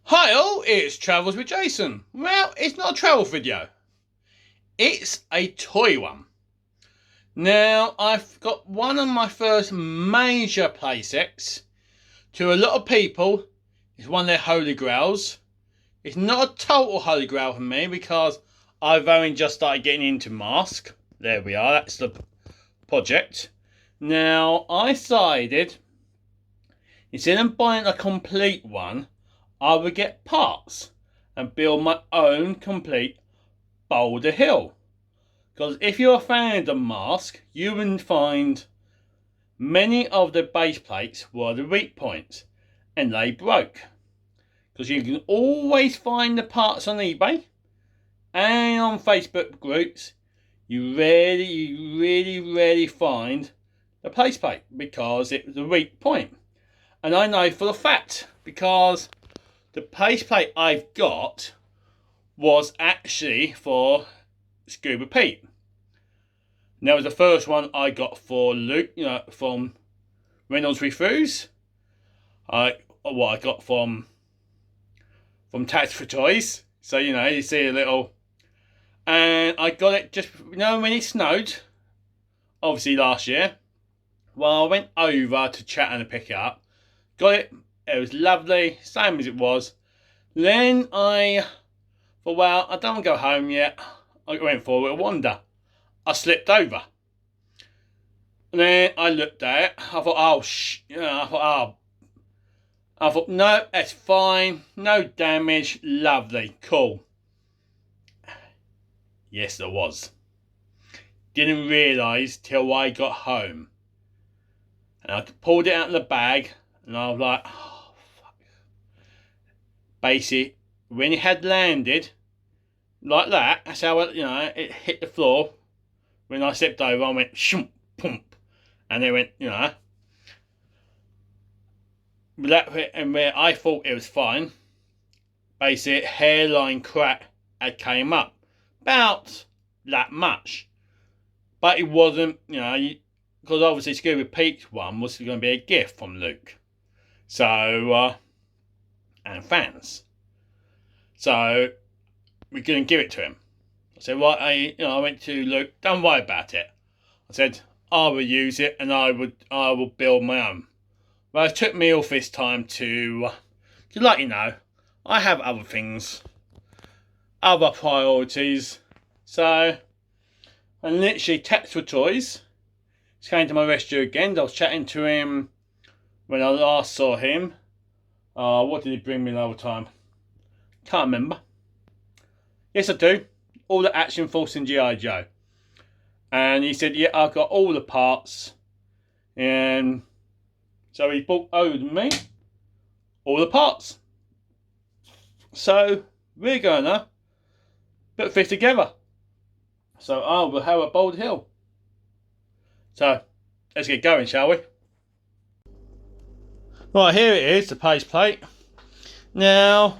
Hi all, it's Travels with Jason. Well, it's not a travel video. It's a toy one. Now, I've got one of my first major playsets. To a lot of people, it's one of their holy grails. It's not a total holy grail for me because I've only just started getting into m.a.s.k.s. There we are, that's the project. Now, I decided, instead of buying a complete one, I would get parts and build my own complete Boulder hill. Because if you're a fan of the m.a.s.k., you will find many of the base plates were the weak points and they broke. Because you can always find the parts on eBay and on Facebook groups. You really find the base plate because it was a weak point. And I know for a fact because the base plate I've got was actually for Scuba Pete. And that was the first one I got for Luke, from Reynolds Refuse. What I got from Tax for Toys. So, you see a little. And I got it just, when it snowed, obviously last year. Well, I went over to Chatham to pick it up. Got it. It was lovely, same as it was. Then I thought, well, I don't want to go home yet. I went for a little wander. I slipped over. And then I looked at it. I thought, no, that's fine. No damage. Lovely. Cool. Yes, there was. Didn't realise till I got home. And I pulled it out of the bag. And I was like, oh, fuck. Basically, when it had landed, like that, that's how it hit the floor. When I stepped over, I went, shoom, pump. And it went, and where I thought it was fine, basically, hairline crack had came up. About that much. But it wasn't, because obviously Scuba Pete's one was going to be a gift from Luke. So, and fans. So, we're going to give it to him. I said, right, I went to Luke, don't worry about it. I said, I will use it and I will build my own. Well, it took me off this time to let you know, I have other things, other priorities. So, and literally Tax for Toys came to my rescue again. I was chatting to him when I last saw him. What did he bring me another time? Can't remember. Yes, I do. All the Action Force and G.I. Joe. And he said, yeah, I've got all the parts. And so he owed me all the parts. So we're gonna put this together. So I will have a Boulder hill. So let's get going, shall we? Right, here it is, the base plate. Now,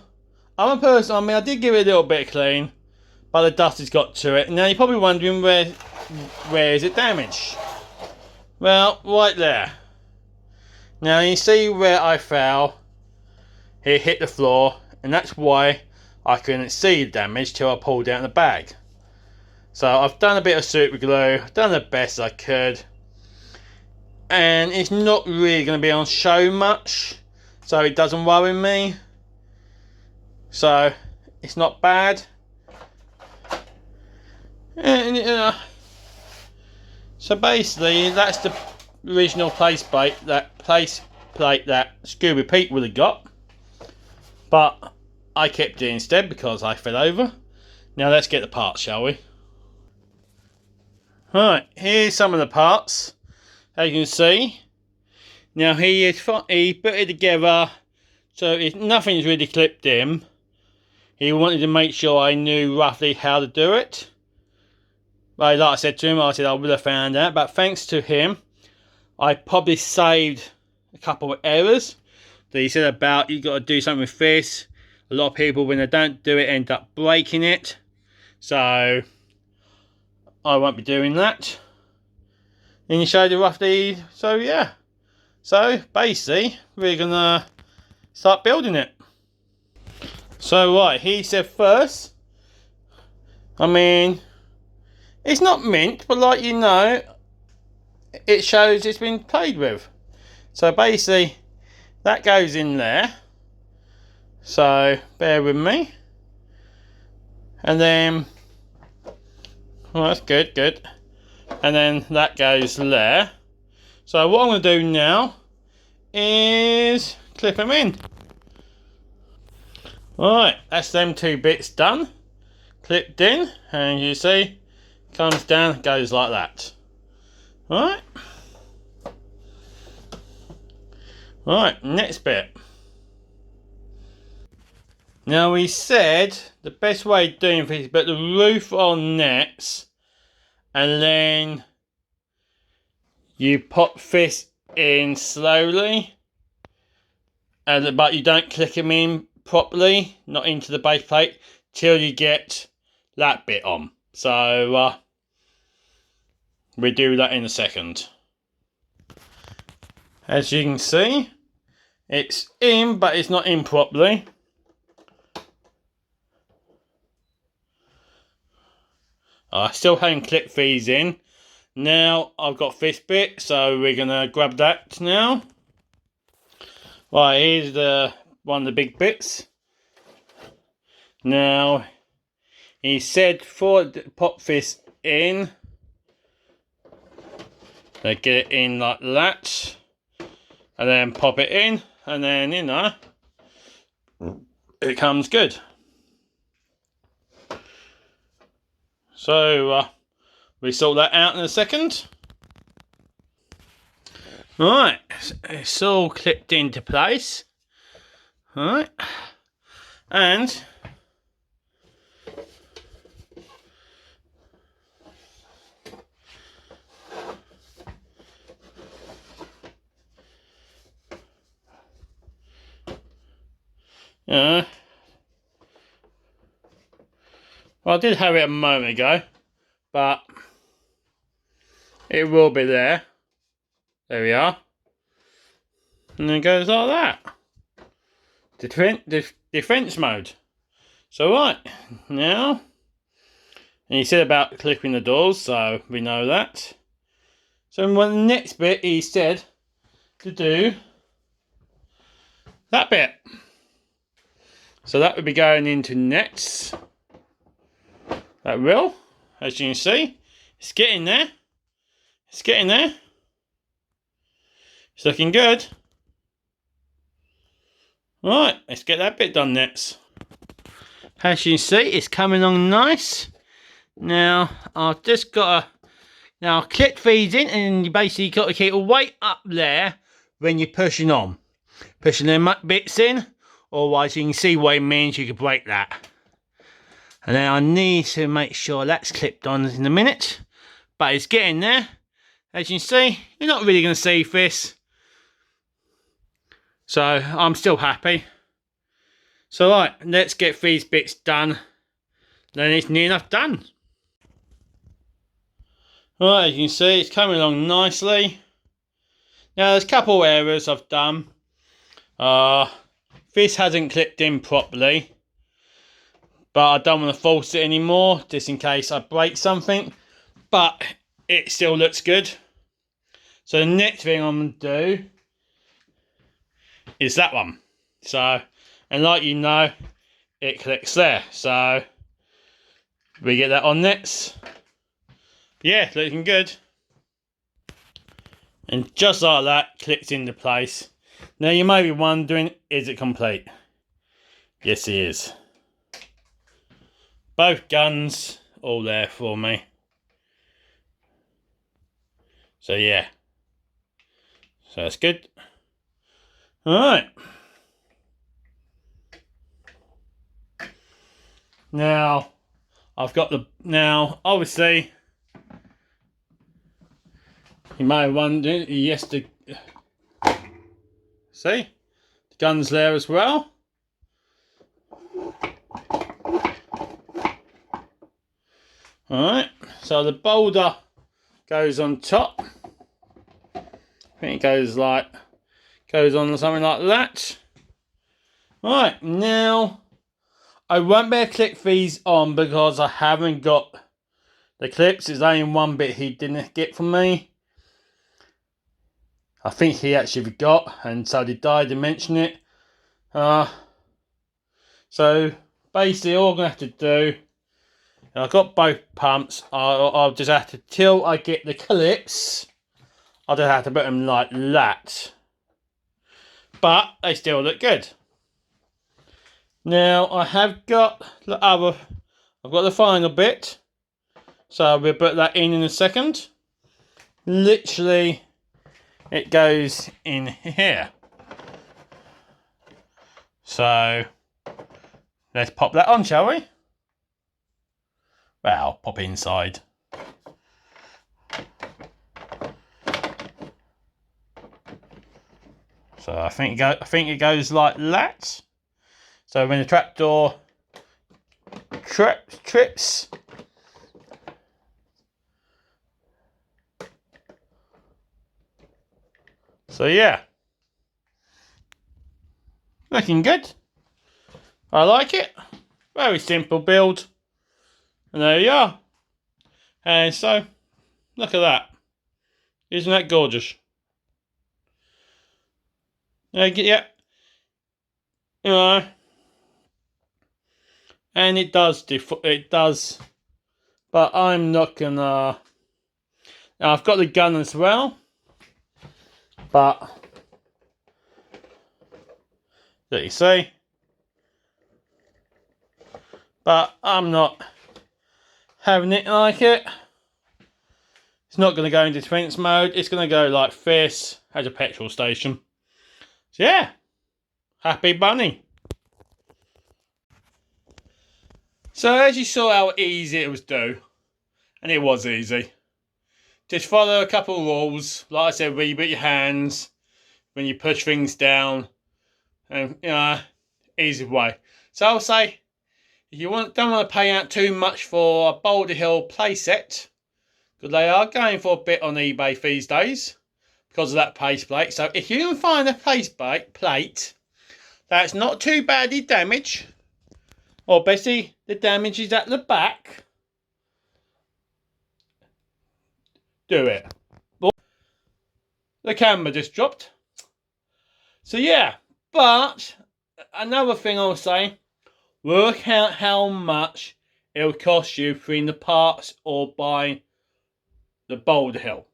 I'm a person, I did give it a little bit of clean, but the dust has got to it. Now you're probably wondering where is it damaged? Well, right there. Now you see where I fell. It hit the floor, and that's why I couldn't see the damage till I pulled it out of the bag. So I've done a bit of super glue, done the best I could, and it's not really going to be on show much, so it doesn't worry me. So it's not bad. And so basically, that's the original place plate that Scuba Pete would have got, but I kept it instead because I fell over. Now let's get the parts, shall we? Right, here's some of the parts. As you can see, now he put it together so nothing's really clipped in. He wanted to make sure I knew roughly how to do it. Like I said to him, I would have found out, but thanks to him, I probably saved a couple of errors that he said about you got to do something with this. A lot of people, when they don't do it, end up breaking it. So I won't be doing that. And he showed you roughly, so yeah. So basically, we're gonna start building it. So right, he said first, I mean, it's not mint, but like you know, it shows it's been played with. So basically, that goes in there. So bear with me. And then, well, that's good, good. And then that goes there. So what I'm going to do now is clip them in. Alright, that's them two bits done. Clipped in, and you see, comes down, goes like that. Alright. Right, next bit. Now we said the best way of doing things is put the roof on next, and then you pop this in slowly, but you don't click them in properly, not into the base plate, till you get that bit on. So we do that in a second. As you can see, it's in, but it's not in properly. I still haven't clipped these in. Now I've got this bit, so we're gonna grab that now. Right, here's one of the big bits. Now he said pop this in. They get it in like that, and then pop it in, and then you know it comes good. So we sort that out in a second. Right, it's all clipped into place. Alright, and well, I did have it a moment ago, but it will be there. There we are. And then it goes like that. Defense mode. So right, now, and he said about clipping the doors, so we know that. So in the next bit, he said to do that bit. So that would be going into next. That will, as you can see, it's getting there. It's getting there. It's looking good. Right, let's get that bit done next. As you can see, it's coming along nice. Now, I've just got to clip these in, and you basically got to keep a weight up there when you're pushing on. Pushing them bits in, otherwise you can see what it means, you could break that. And then I need to make sure that's clipped on in a minute, but it's getting there. As you can see, you're not really going to see this, so I'm still happy. So right, let's get these bits done, then it's near enough done. Right, as you can see, it's coming along nicely. Now there's a couple of errors I've done. This hasn't clipped in properly, but I don't want to force it anymore, just in case I break something. But it still looks good. So the next thing I'm going to do is that one. So, and like you know, it clicks there. So we get that on next. Yeah, looking good. And just like that, clicks into place. Now you may be wondering, is it complete? Yes, it is. Both guns all there for me. So yeah. So that's good. Alright. Now, I've got obviously, you may wonder, yes, see? The gun's there as well. Alright, so the Boulder goes on top. I think it goes on something like that. Right, now I won't be able to clip these on because I haven't got the clips. There's only one bit he didn't get from me. I think he actually forgot, and so did I to mention it. So basically all I'm going to have to do, I've got both pumps, I'll just have to, till I get the clips, I'll just have to put them like that. But they still look good. Now I have got the other, I've got the final bit, so we'll put that in a second. Literally, it goes in here. So let's pop that on, shall we? Well, pop inside. So I think it goes like that. So when the trapdoor trips, so yeah, looking good. I like it. Very simple build. And there you are. And so, look at that. Isn't that gorgeous? Yeah. You know, and it does, but I'm not gonna, now I've got the gun as well, but, there you see, but I'm not having it like it. It's not going to go into defense mode, it's going to go like this as a petrol station. So yeah, happy bunny. So as you saw how easy it was to do, and it was easy. Just follow a couple of rules. Like I said, reboot your hands when you push things down, and easy way. So I'll say, if you don't want to pay out too much for a Boulder Hill playset, because they are going for a bit on eBay these days because of that plate. So if you can find a plate that's not too badly damaged, or basically the damage is at the back, do it. The camera just dropped. So yeah, but another thing I'll say, work out how much it will cost you between the parts or buying the Boulder Hill.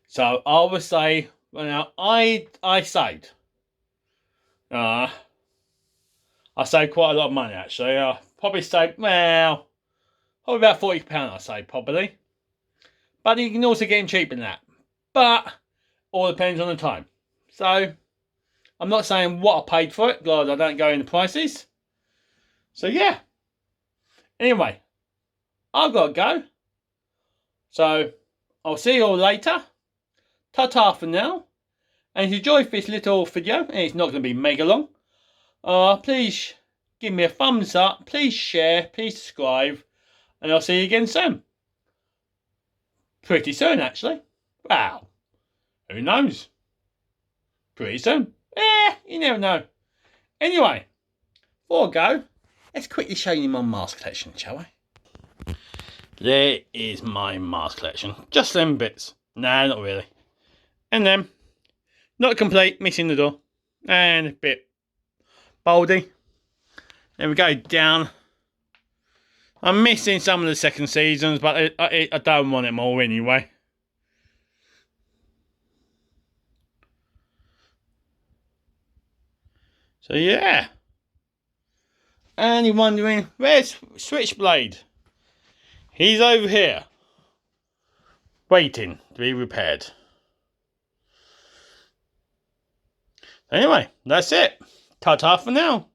So I would say, well, now I saved. I saved quite a lot of money actually. I probably saved, well, probably about £40 I saved probably. But you can also get them cheaper than that. But all depends on the time. So I'm not saying what I paid for it, because I don't go into prices. So yeah. Anyway, I've got to go. So I'll see you all later. Ta-ta for now. And if you enjoyed this little video, and it's not going to be mega long, please give me a thumbs up, please share, please subscribe, and I'll see you again soon. Pretty soon, actually. Wow. Who knows? Pretty soon. You never know. Anyway, before I go, let's quickly show you my mask collection, shall we? There is my mask collection. Just them bits. Nah, not really. And then, not complete, missing the door. And a bit boldy. Then we go down. I'm missing some of the second seasons, but I don't want them all anyway. So yeah. And you're wondering, where's Switchblade? He's over here, waiting to be repaired. Anyway, that's it. Ta-ta for now.